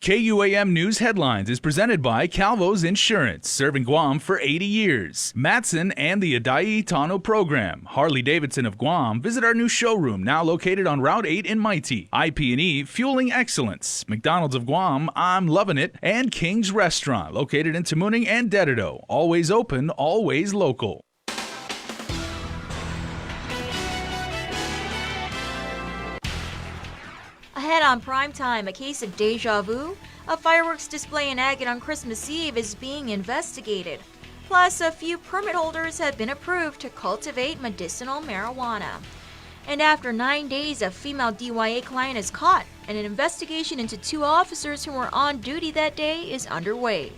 KUAM News Headlines is presented by Calvo's Insurance, serving Guam for 80 years. Matson and the Adai Tano program. Harley-Davidson of Guam. Visit our new showroom, now located on Route 8 in Mighty. IP&E, fueling excellence. McDonald's of Guam, I'm loving it. And King's Restaurant, located in Tamuning and Dedito. Always open, always local. Ahead on Primetime, a case of deja vu. A fireworks display in Agate on Christmas Eve is being investigated. Plus, a few permit holders have been approved to cultivate medicinal marijuana. And after 9 days, a female DYA client is caught, and an investigation into 2 officers who were on duty that day is underway.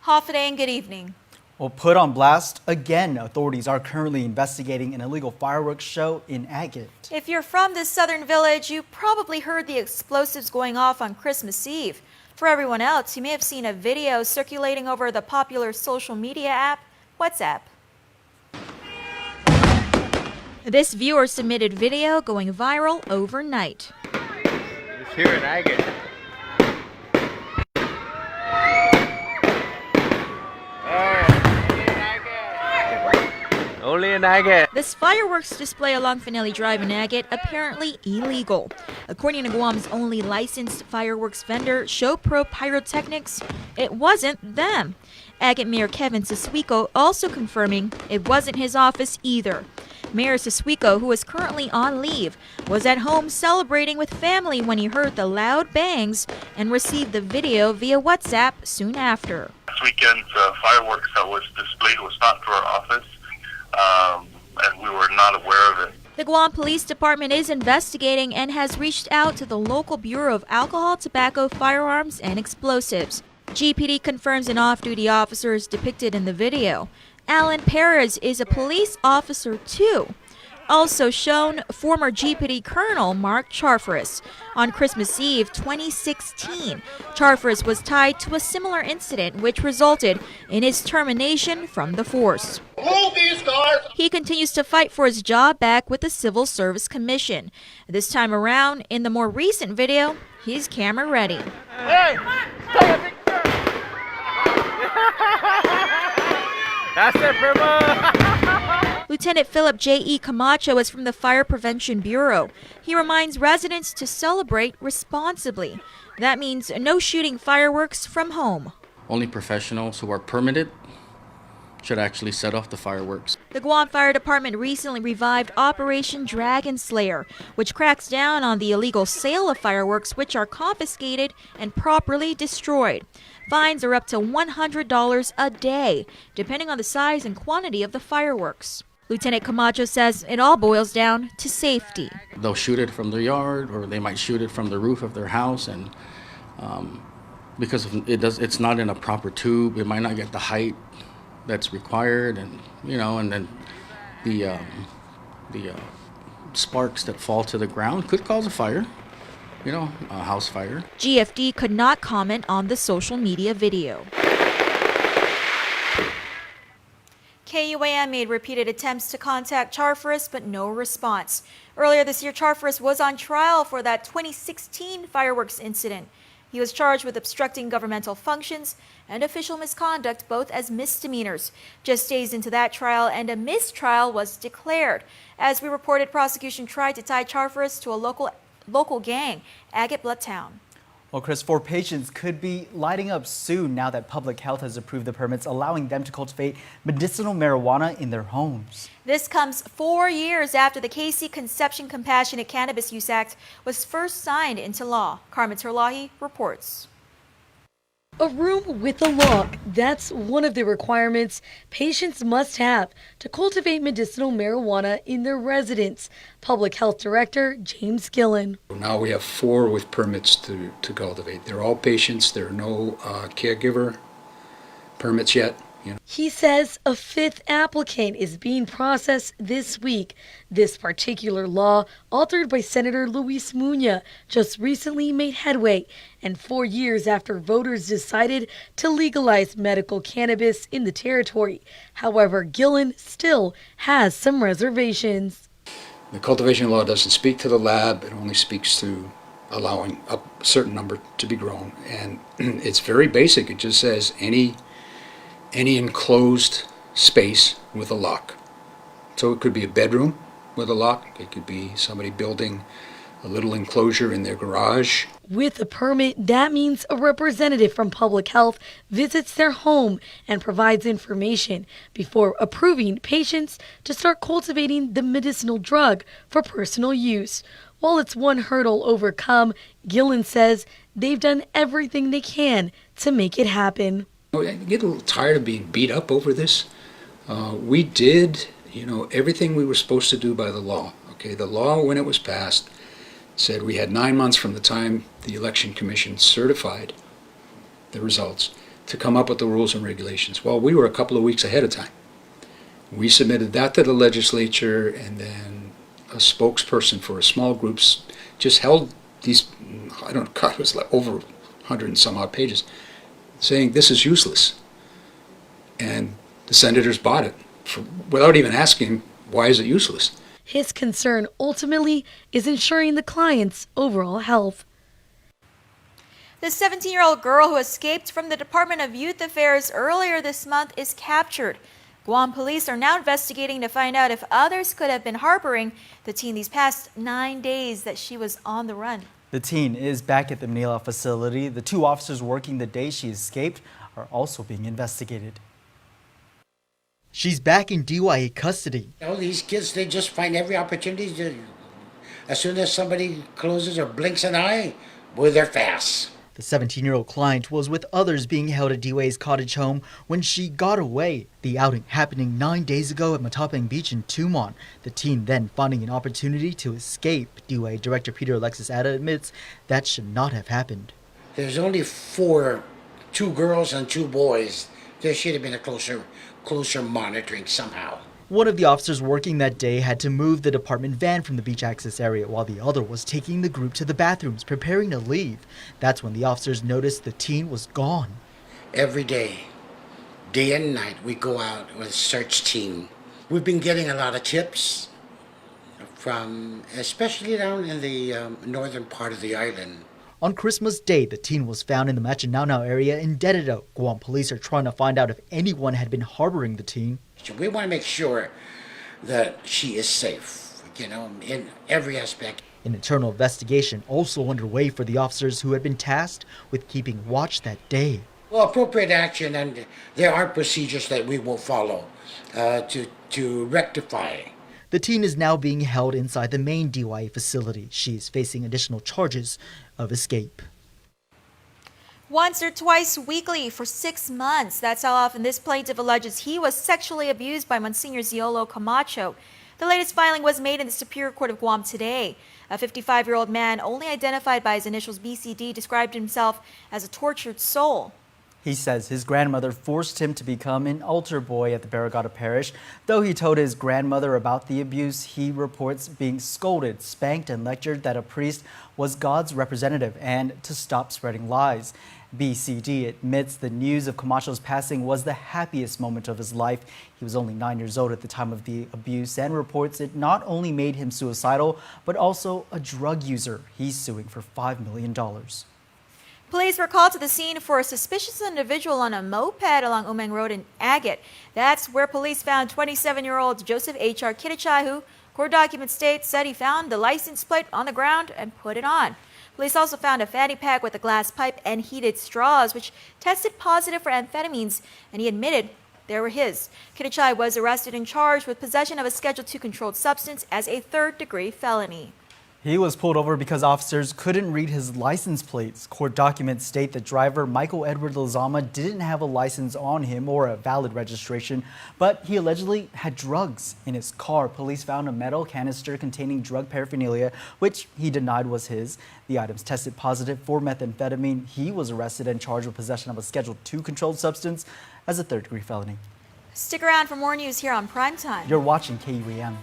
Hafaday and good evening. Well, put on blast again, authorities are currently investigating an illegal fireworks show in Agate. If you're from this southern village, you probably heard the explosives going off on Christmas Eve. For everyone else, you may have seen a video circulating over the popular social media app, WhatsApp. This viewer submitted video going viral overnight. It's here in Agate. Only in Agate. This fireworks display along Finelli Drive in Agate apparently illegal. According to Guam's only licensed fireworks vendor, Show Pro Pyrotechnics, it wasn't them. Agate Mayor Kevin Siswico also confirming it wasn't his office either. Mayor Siswico, who is currently on leave, was at home celebrating with family when he heard the loud bangs and received the video via WhatsApp soon after. This weekend's fireworks that was displayed was not for our office. And we were not aware of it. The Guam Police Department is investigating and has reached out to the local Bureau of Alcohol, Tobacco, Firearms, and Explosives. GPD confirms an off-duty officer is depicted in the video. Alan Perez is a police officer too. Also shown, former GPD Colonel Mark Charfaris. On Christmas Eve 2016, Charfaris was tied to a similar incident which resulted in his termination from the force. Move these cars! He continues to fight for his job back with the Civil Service Commission. This time around, in the more recent video, he's camera ready. Hey! Take a picture! That's it, Primo! Lieutenant Philip J.E. Camacho is from the Fire Prevention Bureau. He reminds residents to celebrate responsibly. That means no shooting fireworks from home. Only professionals who are permitted should actually set off the fireworks. The Guam Fire Department recently revived Operation Dragon Slayer, which cracks down on the illegal sale of fireworks which are confiscated and properly destroyed. Fines are up to $100 a day, depending on the size and quantity of the fireworks. Lieutenant Camacho says it all boils down to safety. They'll shoot it from their yard, or they might shoot it from the roof of their house, and because it's not in a proper tube, it might not get the height that's required, and and then the sparks that fall to the ground could cause a fire, a house fire. GFD could not comment on the social media video. KUAM made repeated attempts to contact Charfaris, but no response. Earlier this year, Charfaris was on trial for that 2016 fireworks incident. He was charged with obstructing governmental functions and official misconduct, both as misdemeanors. Just days into that trial, and a mistrial was declared. As we reported, prosecution tried to tie Charfaris to a local gang, Agate Bloodtown. Well, Chris, 4 patients could be lighting up soon now that public health has approved the permits allowing them to cultivate medicinal marijuana in their homes. This comes 4 years after the KC Conception Compassionate Cannabis Use Act was first signed into law. Carmen Terlahi reports. A room with a lock. That's one of the requirements patients must have to cultivate medicinal marijuana in their residence. Public Health Director James Gillen. Now we have 4 with permits to cultivate. They're all patients. There are no caregiver permits yet. He says a 5th applicant is being processed this week. This particular law, authored by Senator Luis Muña, just recently made headway, and 4 years after voters decided to legalize medical cannabis in the territory. However, Gillen still has some reservations. The cultivation law doesn't speak to the lab. It only speaks to allowing a certain number to be grown. And it's very basic. It just says any enclosed space with a lock. So it could be a bedroom with a lock. It could be somebody building a little enclosure in their garage. With a permit, that means a representative from public health visits their home and provides information before approving patients to start cultivating the medicinal drug for personal use. While it's one hurdle overcome, Gillen says they've done everything they can to make it happen. I get a little tired of being beat up over this. We did, everything we were supposed to do by the law. Okay, the law, when it was passed, said we had 9 months from the time the Election Commission certified the results to come up with the rules and regulations. Well, we were a couple of weeks ahead of time. We submitted that to the legislature, and then a spokesperson for a small group just held these, it was like over 100 and some odd pages, saying this is useless. And the senators bought it without even asking, why is it useless? His concern ultimately is ensuring the client's overall health. The 17-year-old girl who escaped from the Department of Youth Affairs earlier this month is captured. Guam police are now investigating to find out if others could have been harboring the teen these past 9 days that she was on the run. The teen is back at the Manila facility. The 2 officers working the day she escaped are also being investigated. She's back in DYA custody. All these kids, they just find every opportunity to, as soon as somebody closes or blinks an eye, boy, they're fast. The 17-year-old client was with others being held at DYA's cottage home when she got away. The outing happening 9 days ago at Matapang Beach in Tumon. The teen then finding an opportunity to escape. DYA Director Peter Alexis Ada admits that should not have happened. There's only 4, 2 girls and 2 boys. There should have been a closer monitoring somehow. One of the officers working that day had to move the department van from the beach access area while the other was taking the group to the bathrooms, preparing to leave. That's when the officers noticed the teen was gone. Every day and night, we go out with a search team. We've been getting a lot of tips from, especially down in the northern part of the island. On Christmas Day, the teen was found in the Machinao area in Dedido. Guam police are trying to find out if anyone had been harboring the teen. We want to make sure that she is safe, in every aspect. An internal investigation also underway for the officers who had been tasked with keeping watch that day. Well, appropriate action, and there are procedures that we will follow to rectify. The teen is now being held inside the main DYA facility. She is facing additional charges of escape. Once or twice weekly for 6 months. That's how often this plaintiff alleges he was sexually abused by Monsignor Ziolo Camacho. The latest filing was made in the Superior Court of Guam today. A 55-year-old man, only identified by his initials BCD, described himself as a tortured soul. He says his grandmother forced him to become an altar boy at the Barragata Parish. Though he told his grandmother about the abuse, he reports being scolded, spanked, and lectured that a priest was God's representative and to stop spreading lies. BCD admits the news of Camacho's passing was the happiest moment of his life. He was only 9 years old at the time of the abuse and reports it not only made him suicidal, but also a drug user. He's suing for $5 million. Police were called to the scene for a suspicious individual on a moped along Umang Road in Agate. That's where police found 27-year-old Joseph H.R. Kitachai, who, court documents state, said he found the license plate on the ground and put it on. Police also found a fanny pack with a glass pipe and heated straws, which tested positive for amphetamines, and he admitted they were his. Kitachai was arrested and charged with possession of a Schedule II controlled substance as a third-degree felony. He was pulled over because officers couldn't read his license plates. Court documents state the driver, Michael Edward Lozama, didn't have a license on him or a valid registration, but he allegedly had drugs in his car. Police found a metal canister containing drug paraphernalia, which he denied was his. The items tested positive for methamphetamine. He was arrested and charged with possession of a Schedule II controlled substance as a third-degree felony. Stick around for more news here on Primetime. You're watching KUAM.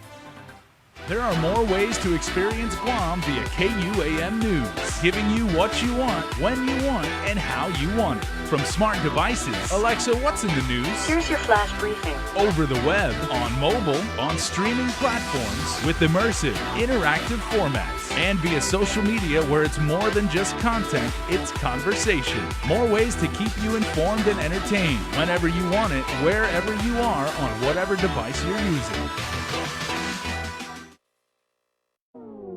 There are more ways to experience Guam via KUAM News, giving you what you want, when you want, and how you want it. From smart devices, Alexa, what's in the news? Here's your flash briefing. Over the web, on mobile, on streaming platforms, with immersive, interactive formats, and via social media where it's more than just content, it's conversation. More ways to keep you informed and entertained whenever you want it, wherever you are, on whatever device you're using.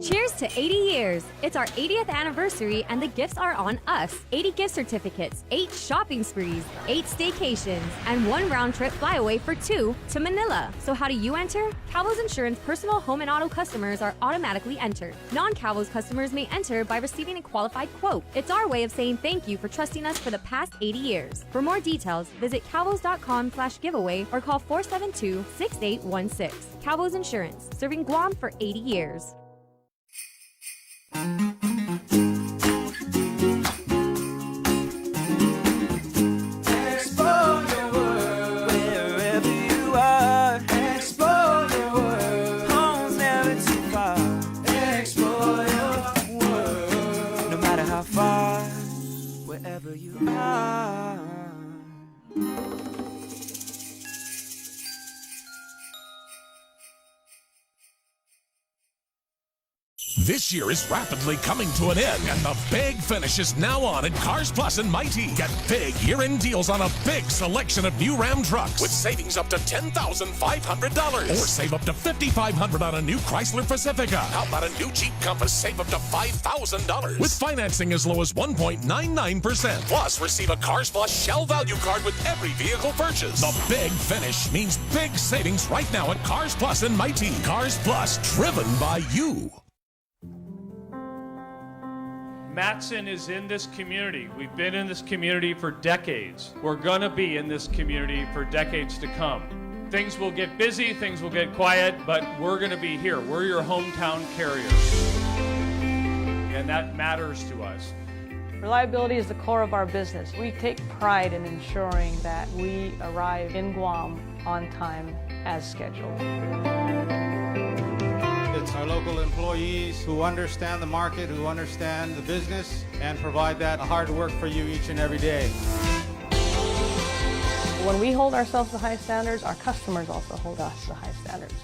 Cheers to 80 years. It's our 80th anniversary and the gifts are on us. 80 gift certificates, 8 shopping sprees, 8 staycations, and 1 round trip flyaway for 2 to Manila. So how do you enter? Calvo's Insurance personal home and auto customers are automatically entered. Non-Calvo's customers may enter by receiving a qualified quote. It's our way of saying thank you for trusting us for the past 80 years. For more details, visit calvos.com/giveaway or call 472-6816. Calvo's Insurance, serving Guam for 80 years. Explore your world wherever you are. Explore your world, home's never too far. Explore your world, no matter how far, wherever you are. This year is rapidly coming to an end, and the big finish is now on at Cars Plus and Mighty. Get big year-end deals on a big selection of new Ram trucks with savings up to $10,500. Or save up to $5,500 on a new Chrysler Pacifica. How about a new Jeep Compass? Save up to $5,000. With financing as low as 1.99%. Plus, receive a Cars Plus Shell Value Card with every vehicle purchase. The big finish means big savings right now at Cars Plus and Mighty. Cars Plus, driven by you. Matson is in this community. We've been in this community for decades. We're gonna be in this community for decades to come. Things will get busy, things will get quiet, but we're gonna be here. We're your hometown carrier. And that matters to us. Reliability is the core of our business. We take pride in ensuring that we arrive in Guam on time as scheduled. It's our local employees who understand the market, who understand the business, and provide that hard work for you each and every day. When we hold ourselves to high standards, our customers also hold us to high standards.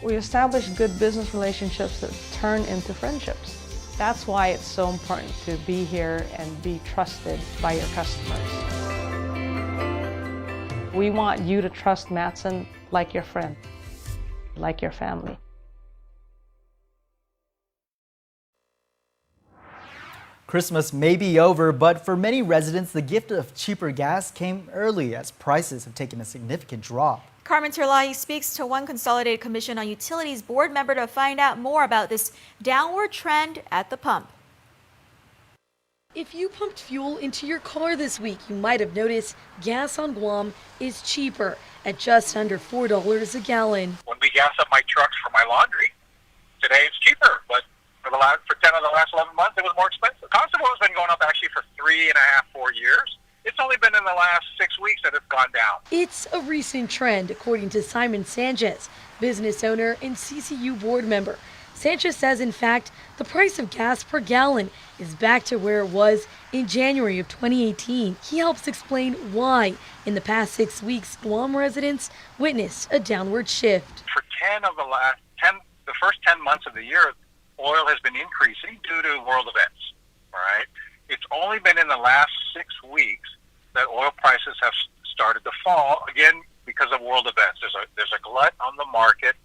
We establish good business relationships that turn into friendships. That's why it's so important to be here and be trusted by your customers. We want you to trust Matson like your friend, like your family. Christmas may be over, but for many residents, the gift of cheaper gas came early as prices have taken a significant drop. Carmen Terlahi speaks to one Consolidated Commission on Utilities board member to find out more about this downward trend at the pump. If you pumped fuel into your car this week, you might have noticed gas on Guam is cheaper at just under $4 a gallon. When we gas up my trucks for my laundry, today it's cheaper, but for 10 of the last 11 months, it was more expensive. Cost of oil has been going up actually for 3.5, 4 years. It's only been in the last 6 weeks that it's gone down. It's a recent trend, according to Simon Sanchez, business owner and CCU board member. Sanchez says, in fact, the price of gas per gallon is back to where it was in January of 2018. He helps explain why, in the past 6 weeks, Guam residents witnessed a downward shift. For the first 10 months of the year, oil has been increasing due to world events, all right? It's only been in the last 6 weeks that oil prices have started to fall, again, because of world events. There's a glut on the market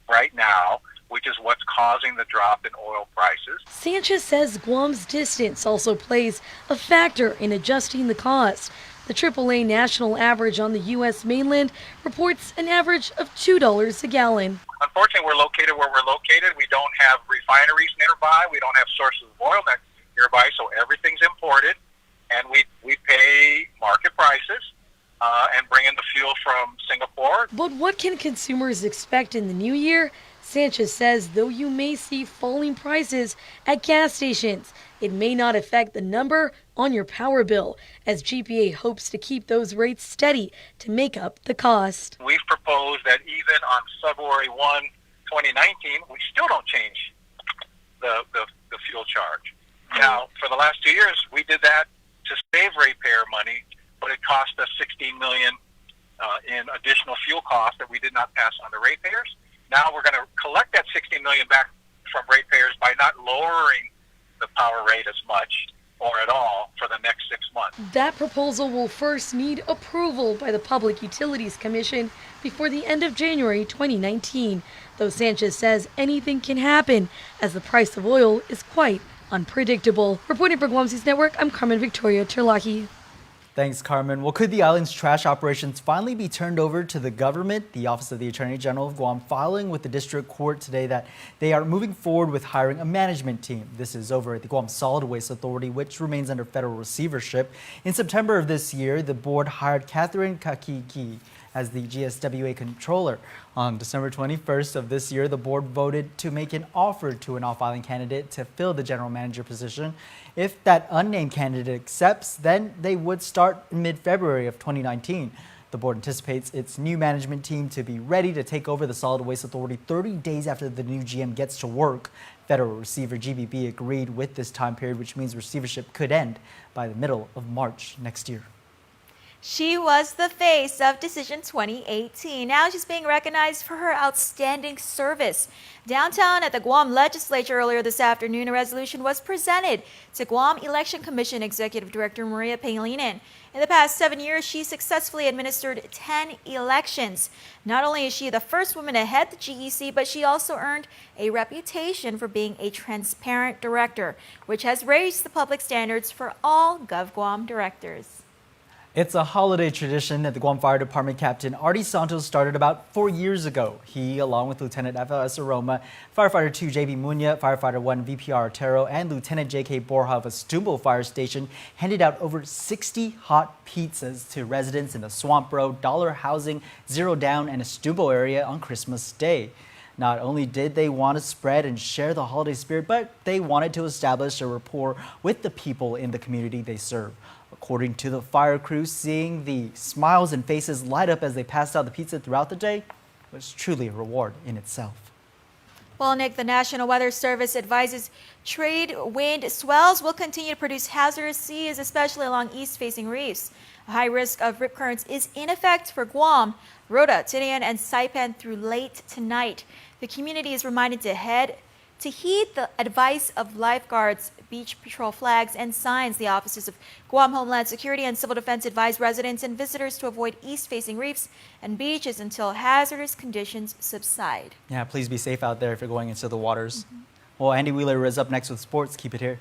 right now, which is what's causing the drop in oil prices. Sanchez says Guam's distance also plays a factor in adjusting the cost. The AAA national average on the U.S. mainland reports an average of $2 a gallon. Unfortunately, we're located where we're located. We don't have refineries nearby. We don't have sources of oil nearby, so everything's imported, and we pay market prices and bring in the fuel from Singapore. But what can consumers expect in the new year? Sanchez says though you may see falling prices at gas stations, it may not affect the number on your power bill, as GPA hopes to keep those rates steady to make up the cost. We've proposed that even on February 1, 2019, we still don't change the fuel charge. Now, for the last 2 years, we did that to save ratepayer money, but it cost us $16 million in additional fuel costs that we did not pass on to ratepayers. Now we're going to collect that $16 million back from ratepayers by not lowering the power rate as much or at all for the next 6 months. That proposal will first need approval by the Public Utilities Commission before the end of January 2019, though Sanchez says anything can happen as the price of oil is quite unpredictable. Reporting for Guam News Network, I'm Carmen Victoria Terlaki. Thanks, Carmen. Well, could the island's trash operations finally be turned over to the government? The Office of the Attorney General of Guam filing with the district court today that they are moving forward with hiring a management team. This is over at the Guam Solid Waste Authority, which remains under federal receivership. In September of this year, the board hired Catherine Kakiki as the GSWA controller. On December 21st of this year, the board voted to make an offer to an off-island candidate to fill the general manager position. If that unnamed candidate accepts, then they would start in mid-February of 2019. The board anticipates its new management team to be ready to take over the Solid Waste Authority 30 days after the new GM gets to work. Federal receiver GBB agreed with this time period, which means receivership could end by the middle of March next year. She was the face of Decision 2018. Now she's being recognized for her outstanding service. Downtown at the Guam Legislature earlier this afternoon, a resolution was presented to Guam Election Commission Executive Director Maria Pangilinan. In the past 7 years, she successfully administered 10 elections. Not only is she the first woman to head the GEC, but she also earned a reputation for being a transparent director, which has raised the public standards for all GovGuam directors. It's a holiday tradition that the Guam Fire Department Captain Artie Santos started about 4 years ago. He, along with Lieutenant FLS Aroma, Firefighter 2 JV Munya, Firefighter 1 VPR Otero, and Lieutenant JK Borja of Estumbo Fire Station, handed out over 60 hot pizzas to residents in the Swamp Road, Dollar Housing, Zero Down, and Estumbo area on Christmas Day. Not only did they want to spread and share the holiday spirit, but they wanted to establish a rapport with the people in the community they serve. According to the fire crew, seeing the smiles and faces light up as they passed out the pizza throughout the day was truly a reward in itself. Well, Nick, the National Weather Service advises trade wind swells will continue to produce hazardous seas, especially along east-facing reefs. A high risk of rip currents is in effect for Guam, Rota, Tinian, and Saipan through late tonight. The community is reminded to heed the advice of lifeguards, beach patrol flags, and signs. The offices of Guam Homeland Security and Civil Defense advise residents and visitors to avoid east-facing reefs and beaches until hazardous conditions subside. Yeah, please be safe out there if you're going into the waters. Well, Andy Wheeler is up next with sports. Keep it here.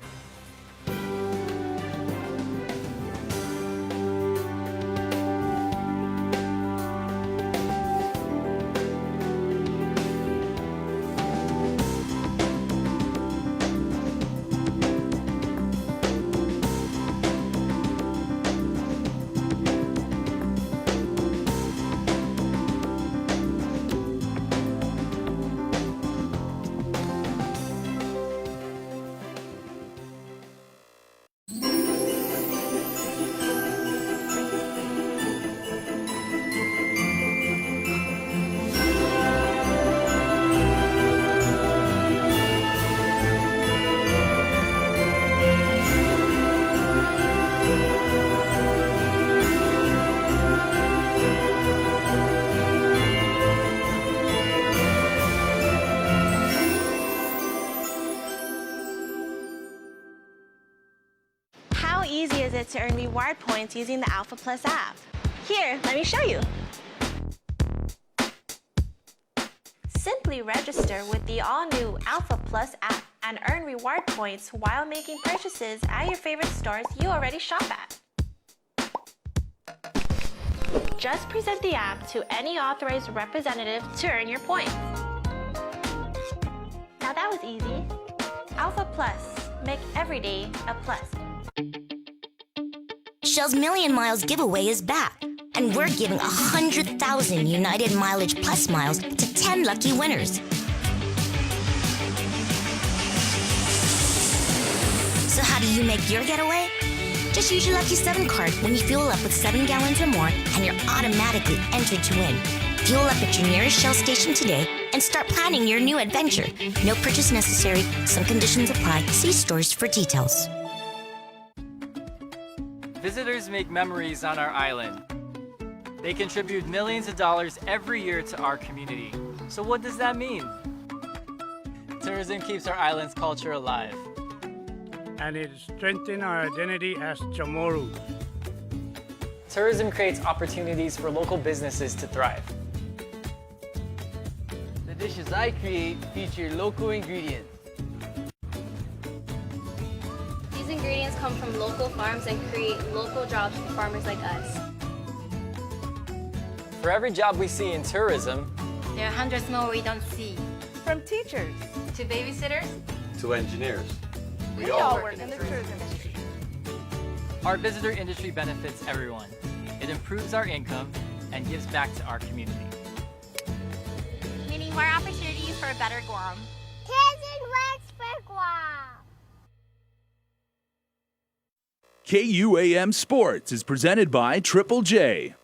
Easy is it to earn reward points using the Alpha Plus app? Here, let me show you. Simply register with the all-new Alpha Plus app and earn reward points while making purchases at your favorite stores you already shop at. Just present the app to any authorized representative to earn your points. Now that was easy. Alpha Plus, make every day a plus. Shell's Million Miles giveaway is back, and we're giving 100,000 United Mileage Plus miles to 10 lucky winners. So how do you make your getaway? Just use your Lucky 7 card when you fuel up with 7 gallons or more, and you're automatically entered to win. Fuel up at your nearest Shell station today and start planning your new adventure. No purchase necessary. Some conditions apply. See stores for details. Visitors make memories on our island. They contribute millions of dollars every year to our community. So what does that mean? Tourism keeps our island's culture alive. And it strengthens our identity as Chamorros. Tourism creates opportunities for local businesses to thrive. The dishes I create feature local ingredients. These ingredients come from local farms and create local jobs for farmers like us. For every job we see in tourism, there are hundreds more we don't see. From teachers to babysitters to engineers. We all work in the tourism industry. Our visitor industry benefits everyone. It improves our income and gives back to our community. Meaning more opportunities for a better Guam. Kids and works for Guam. KUAM Sports is presented by Triple J.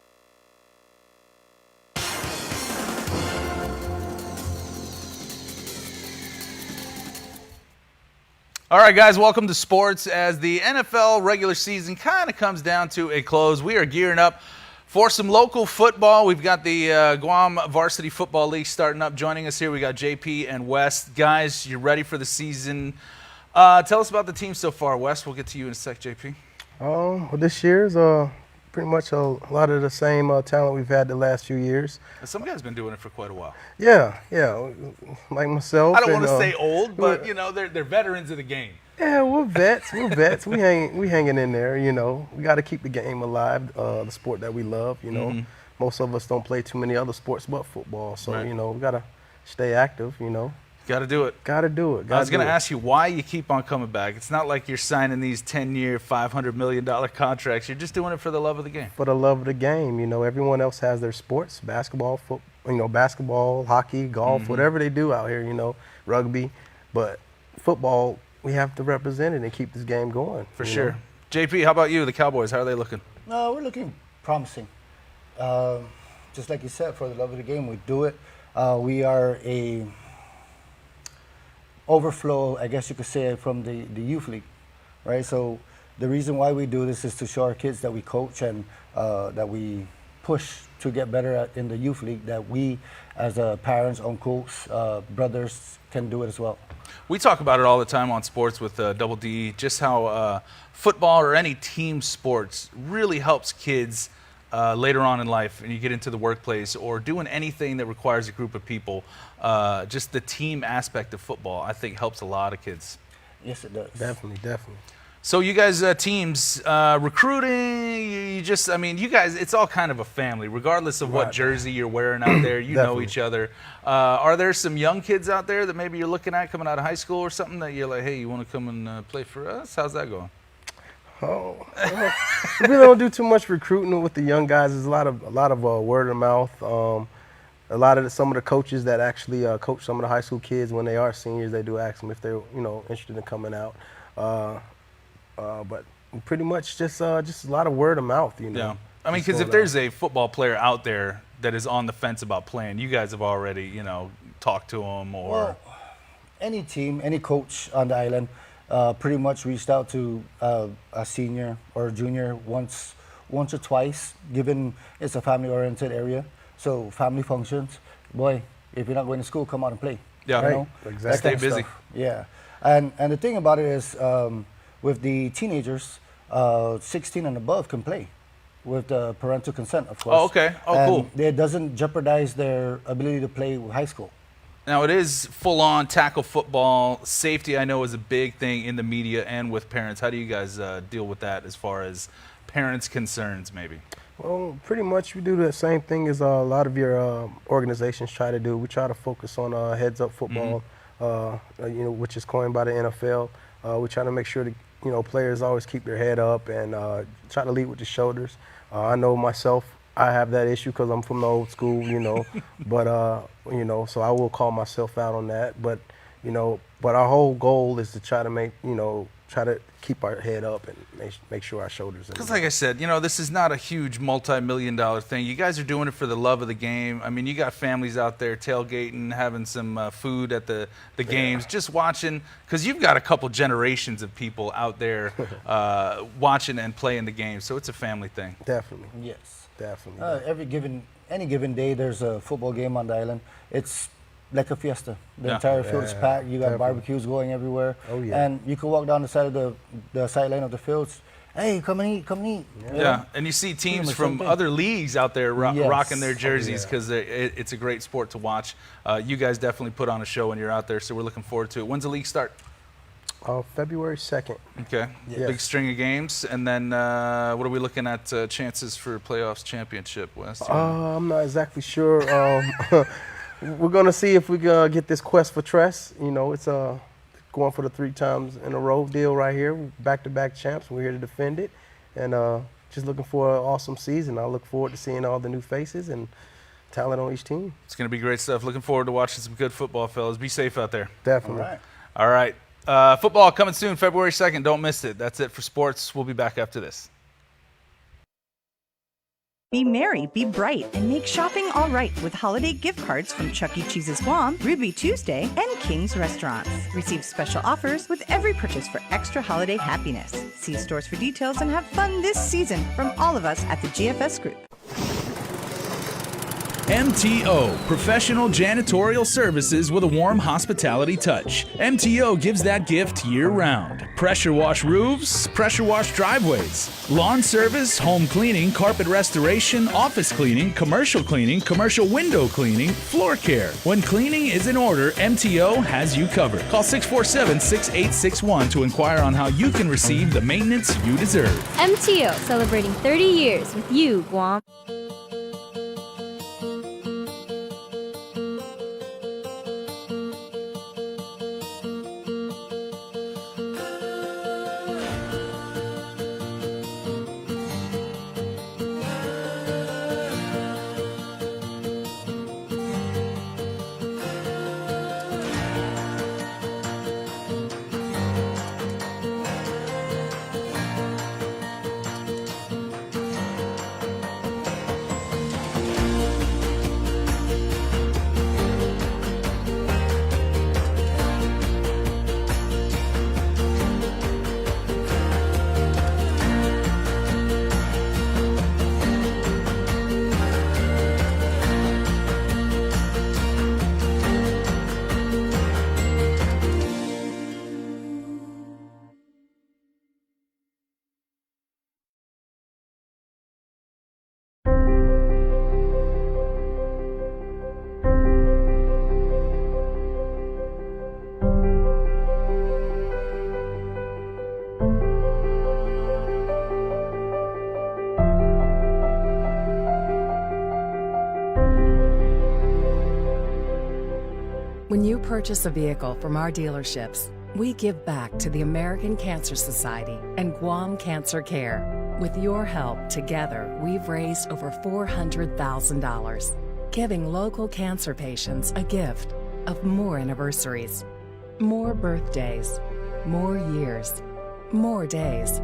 All right, guys, welcome to sports. As the NFL regular season kind of comes down to a close, we are gearing up for some local football. We've got the Guam Varsity Football League starting up. Joining us here, we got JP and Wes. Guys, you're ready for the season. Tell us about the team so far, Wes. We'll get to you in a sec, JP. Well, this year's pretty much a lot of the same talent we've had the last few years. Some guys been doing it for quite a while. Yeah, like myself. I don't want to say old, but you know they're veterans of the game. Yeah, we're vets. we hanging in there. You know, we got to keep the game alive. The sport that we love. You know, most of us don't play too many other sports but football. So you know, we gotta stay active. You know. Got to do it. Got to do it. I was going to ask you why you keep on coming back. It's not like you're signing these 10-year, $500 million contracts. You're just doing it for the love of the game. For the love of the game. You know, everyone else has their sports, basketball, basketball, hockey, golf, whatever they do out here, you know, rugby. But football, we have to represent it and keep this game going. For sure. Know? JP, how about you, the Cowboys? How are they looking? No, we're looking promising. Just like you said, for the love of the game, we do it. We are a overflow, I guess you could say, from the youth league, right? So the reason why we do this is to show our kids that we coach and that we push to get better in the youth league, that we as parents, uncles, brothers can do it as well. We talk about it all the time on sports with Double D, just how football or any team sports really helps kids later on in life, and you get into the workplace or doing anything that requires a group of people. Just the team aspect of football, I think, helps a lot of kids. Yes, it does. Definitely. So you guys, teams, recruiting, you guys, it's all kind of a family, regardless of what jersey you're wearing out there. You know each other. Are there some young kids out there that maybe you're looking at coming out of high school or something that you're like, hey, you want to come and play for us? How's that going? Oh, well, we really don't do too much recruiting with the young guys. There's a lot of word of mouth. Some of the coaches that actually coach some of the high school kids when they are seniors, they do ask them if they're interested in coming out. But pretty much just a lot of word of mouth. Yeah, I mean, because if there's a football player out there that is on the fence about playing, you guys have already talked to them or. Well, any team, any coach on the island. Pretty much reached out to a senior or a junior once or twice, given it's a family-oriented area. So family functions, boy, if you're not going to school, come out and play. Yeah, right? Exactly. Stay busy. Stuff. Yeah, and the thing about it is, with the teenagers, 16 and above can play, with the parental consent, of course. Oh, okay. Oh, and cool. It doesn't jeopardize their ability to play with high school. Now, it is full-on tackle football. Safety, I know, is a big thing in the media and with parents. How do you guys deal with that as far as parents' concerns, maybe? Well, pretty much we do the same thing as a lot of your organizations try to do. We try to focus on heads-up football, which is coined by the NFL. We try to make sure that players always keep their head up and try to lead with the shoulders. I know myself. I have that issue because I'm from the old school, but, so I will call myself out on that. But, but our whole goal is to try to make, try to keep our head up and make sure our shoulders are. Because like I said, this is not a huge multi-million-dollar thing. You guys are doing it for the love of the game. I mean, you got families out there tailgating, having some food at the games, just watching, because you've got a couple generations of people out there watching and playing the game, so it's a family thing. Definitely. Yes. Definitely. Any given day, there's a football game on the island. It's like a fiesta. The entire field is packed. You got barbecues going everywhere. Oh yeah. And you can walk down the side of the sideline of the fields. Hey, come and eat, come and eat. Yeah, and you see teams from other leagues out there rocking their jerseys because it's a great sport to watch. You guys definitely put on a show when you're out there, so we're looking forward to it. When's the league start? February 2nd. Okay. Yes. Big string of games. And then what are we looking at chances for playoffs championship, Wes? I'm not exactly sure. We're going to see if we can get this quest for Tress. It's going for the 3 times in a row deal right here. Back-to-back champs. We're here to defend it. And just looking for an awesome season. I look forward to seeing all the new faces and talent on each team. It's going to be great stuff. Looking forward to watching some good football, fellas. Be safe out there. Definitely. All right. Football coming soon, February 2nd. Don't miss it. That's it for sports. We'll be back after this. Be merry, be bright, and make shopping all right with holiday gift cards from Chuck E. Cheese's Guam, Ruby Tuesday, and King's Restaurants. Receive special offers with every purchase for extra holiday happiness. See stores for details and have fun this season from all of us at the GFS Group. MTO, professional janitorial services with a warm hospitality touch. MTO gives that gift year-round. Pressure wash roofs, pressure wash driveways, lawn service, home cleaning, carpet restoration, office cleaning, commercial window cleaning, floor care. When cleaning is in order, MTO has you covered. Call 647-6861 to inquire on how you can receive the maintenance you deserve. MTO, celebrating 30 years with you, Guam. When you purchase a vehicle from our dealerships, we give back to the American Cancer Society and Guam Cancer Care. With your help, together, we've raised over $400,000, giving local cancer patients a gift of more anniversaries, more birthdays, more years, more days.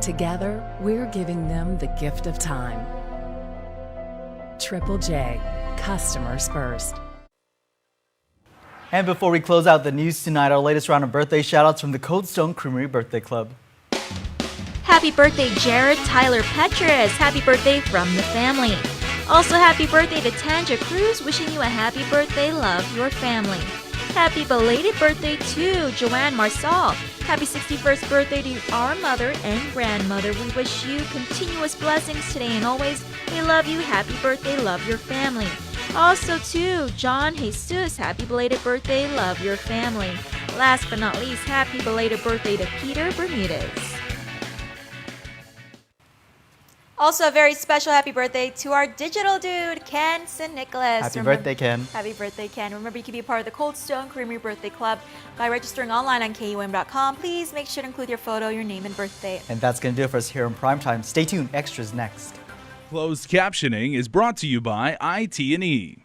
Together, we're giving them the gift of time. Triple J, customers first. And before we close out the news tonight, our latest round of birthday shoutouts from the Cold Stone Creamery Birthday Club. Happy birthday, Jared Tyler Petrus. Happy birthday from the family. Also, happy birthday to Tanja Cruz, wishing you a happy birthday, love your family. Happy belated birthday to Joanne Marsal. Happy 61st birthday to our mother and grandmother. We wish you continuous blessings today and always. We love you. Happy birthday, love your family. Also to John Jesus, happy belated birthday, love your family. Last but not least, happy belated birthday to Peter Bermudez. Also, a very special happy birthday to our digital dude, Ken St. Nicholas. Happy birthday, Ken. Happy birthday, Ken. Remember, you can be a part of the Cold Stone Creamery Birthday Club by registering online on KUAM.com. Please make sure to include your photo, your name, and birthday. And that's going to do it for us here in Primetime. Stay tuned. Extras next. Closed captioning is brought to you by IT&E.